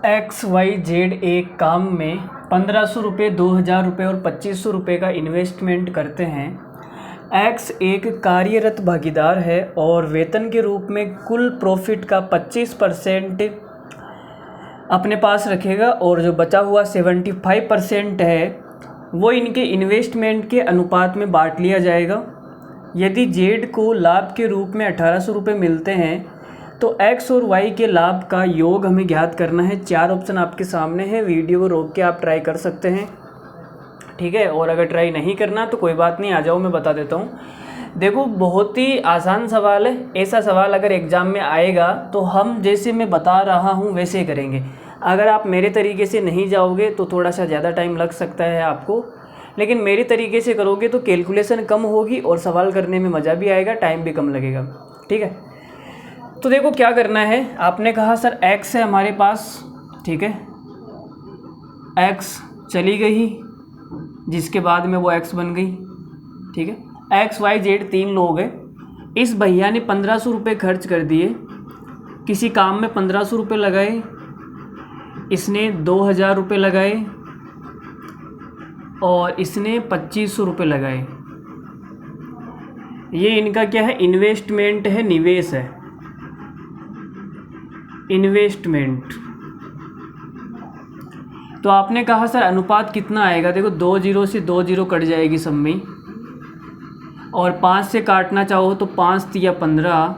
X Y Z एक काम में 1500 रुपये, 2000 रुपये और 2500 रुपये का इन्वेस्टमेंट करते हैं। एक्स एक कार्यरत भागीदार है और वेतन के रूप में कुल प्रॉफिट का 25% अपने पास रखेगा और जो बचा हुआ 75% है वो इनके इन्वेस्टमेंट के अनुपात में बांट लिया जाएगा। यदि जेड को लाभ के रूप में 1800 रुपये मिलते हैं तो एक्स और वाई के लाभ का योग हमें ज्ञात करना है। 4 ऑप्शन आपके सामने है, वीडियो को रोक के आप ट्राई कर सकते हैं, ठीक है। और अगर ट्राई नहीं करना तो कोई बात नहीं, आ जाओ मैं बता देता हूँ। देखो बहुत ही आसान सवाल है, ऐसा सवाल अगर एग्ज़ाम में आएगा तो हम जैसे मैं बता रहा हूँ वैसे ही करेंगे। अगर आप मेरे तरीके से नहीं जाओगे तो थोड़ा सा ज़्यादा टाइम लग सकता है आपको, लेकिन मेरे तरीके से करोगे तो कैलकुलेशन कम होगी और सवाल करने में मज़ा भी आएगा, टाइम भी कम लगेगा, ठीक है। तो देखो क्या करना है, आपने कहा सर एक्स है हमारे पास, ठीक है, एक्स चली गई जिसके बाद में वो एक्स बन गई, ठीक है। एक्स वाई जेड 3 लोग हैं। इस भैया ने 1500 रुपये खर्च कर दिए, किसी काम में 1500 रुपये लगाए, इसने 2000 रुपये लगाए और इसने 2500 रुपये लगाए। ये इनका क्या है, इन्वेस्टमेंट है, निवेश है, इन्वेस्टमेंट। तो आपने कहा सर अनुपात कितना आएगा, देखो 2 0 से 2 0 कट जाएगी सब में, और 5 से काटना चाहो तो 5 तिया 15,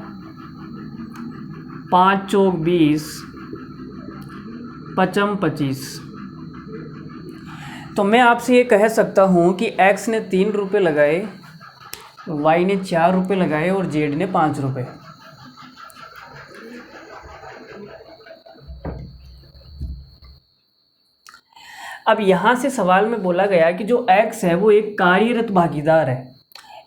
5 चौक 20, 55 25। तो मैं आपसे ये कह सकता हूँ कि एक्स ने 3 रुपये लगाए, वाई ने 4 रुपये लगाए और जेड ने 5 रुपये। अब यहाँ से सवाल में बोला गया कि जो एक्स है वो एक कार्यरत भागीदार है।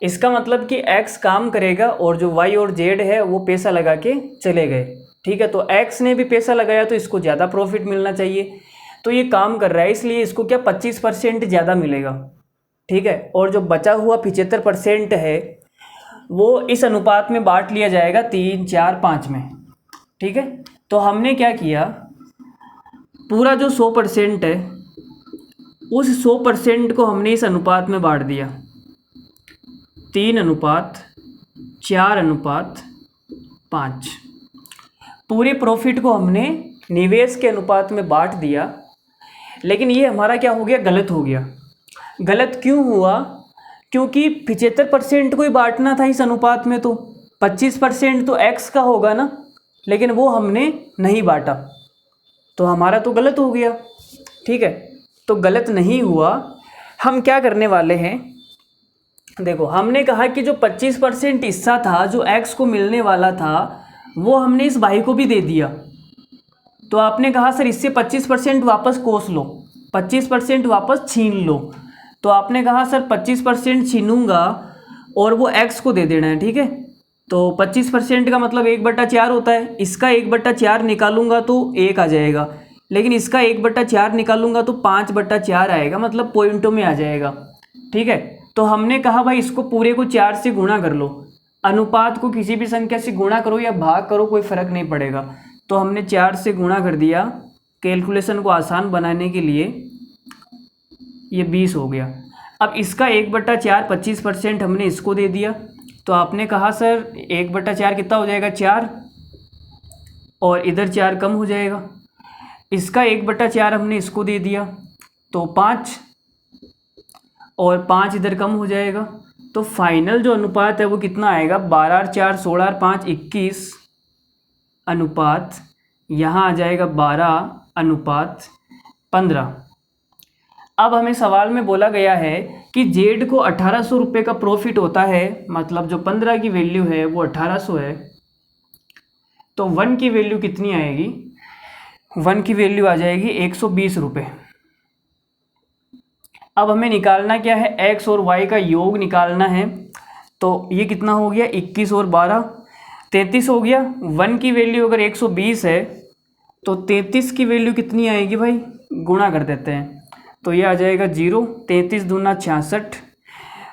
इसका मतलब कि एक्स काम करेगा और जो वाई और जेड है वो पैसा लगा के चले गए, ठीक है। तो एक्स ने भी पैसा लगाया तो इसको ज़्यादा प्रॉफिट मिलना चाहिए, तो ये काम कर रहा है इसलिए इसको क्या 25% ज़्यादा मिलेगा, ठीक है। और जो बचा हुआ 75% है वो इस अनुपात में बांट लिया जाएगा 3 4 5 में, ठीक है। तो हमने क्या किया, पूरा जो 100% है उस 100% को हमने इस अनुपात में बांट दिया, 3:4:5। पूरे प्रॉफिट को हमने निवेश के अनुपात में बांट दिया, लेकिन ये हमारा क्या हो गया, गलत हो गया। गलत क्यों हुआ, क्योंकि 75% को ही बांटना था इस अनुपात में, तो 25% तो एक्स का होगा ना, लेकिन वो हमने नहीं बांटा, तो हमारा तो गलत हो गया, ठीक है। तो गलत नहीं हुआ। हम क्या करने वाले हैं, देखो हमने कहा कि जो 25% हिस्सा था जो एक्स को मिलने वाला था वो हमने इस भाई को भी दे दिया। तो आपने कहा सर इससे 25% वापस कोस लो, 25% वापस छीन लो। तो आपने कहा सर 25% छीनूंगा और वो एक्स को दे देना है, ठीक है। तो 25% का मतलब 1/4 होता है, इसका 1/4 निकालूंगा तो 1 आ जाएगा, लेकिन इसका 1/4 निकालूंगा तो 5/4 आएगा, मतलब पॉइंटों में आ जाएगा, ठीक है। तो हमने कहा भाई इसको पूरे को 4 से गुणा कर लो, अनुपात को किसी भी संख्या से गुणा करो या भाग करो कोई फ़र्क नहीं पड़ेगा। तो हमने 4 से गुणा कर दिया कैलकुलेशन को आसान बनाने के लिए, ये 20 हो गया। अब इसका 1/4 25% हमने इसको दे दिया, तो आपने कहा सर 1/4 कितना हो जाएगा, 4, और इधर 4 कम हो जाएगा। इसका 1/4 हमने इसको दे दिया तो 5, और 5 इधर कम हो जाएगा। तो फाइनल जो अनुपात है वो कितना आएगा, 12/4 16/5 21 अनुपात, यहाँ आ जाएगा 12:15। अब हमें सवाल में बोला गया है कि जेड को 1800 रुपये का प्रॉफिट होता है, मतलब जो 15 की वैल्यू है वो 1800 है, तो 1 की वैल्यू कितनी आएगी, 1 की वैल्यू आ जाएगी 120 रुपये। अब हमें निकालना क्या है, एक्स और वाई का योग निकालना है। तो ये कितना हो गया, 21 और 12 33 हो गया। 1 की वैल्यू अगर 120 है तो 33 की वैल्यु कितनी आएगी भाई, गुणा कर देते हैं, तो ये आ जाएगा 0, 33 दूना 66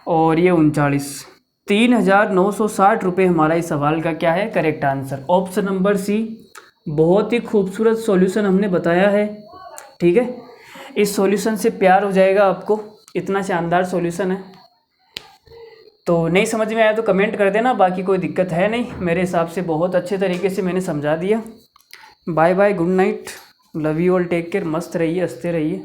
और ये 39, 3960 रुपये हमारा इस सवाल का क्या है, correct answer. Option number C बहुत ही खूबसूरत सॉल्यूशन हमने बताया है, ठीक है। इस सॉल्यूशन से प्यार हो जाएगा आपको, इतना शानदार सॉल्यूशन है। तो नहीं समझ में आया तो कमेंट कर देना, बाकी कोई दिक्कत है नहीं, मेरे हिसाब से बहुत अच्छे तरीके से मैंने समझा दिया। Bye bye, good night, love you all, take care, मस्त रहिए, हंसते रहिए।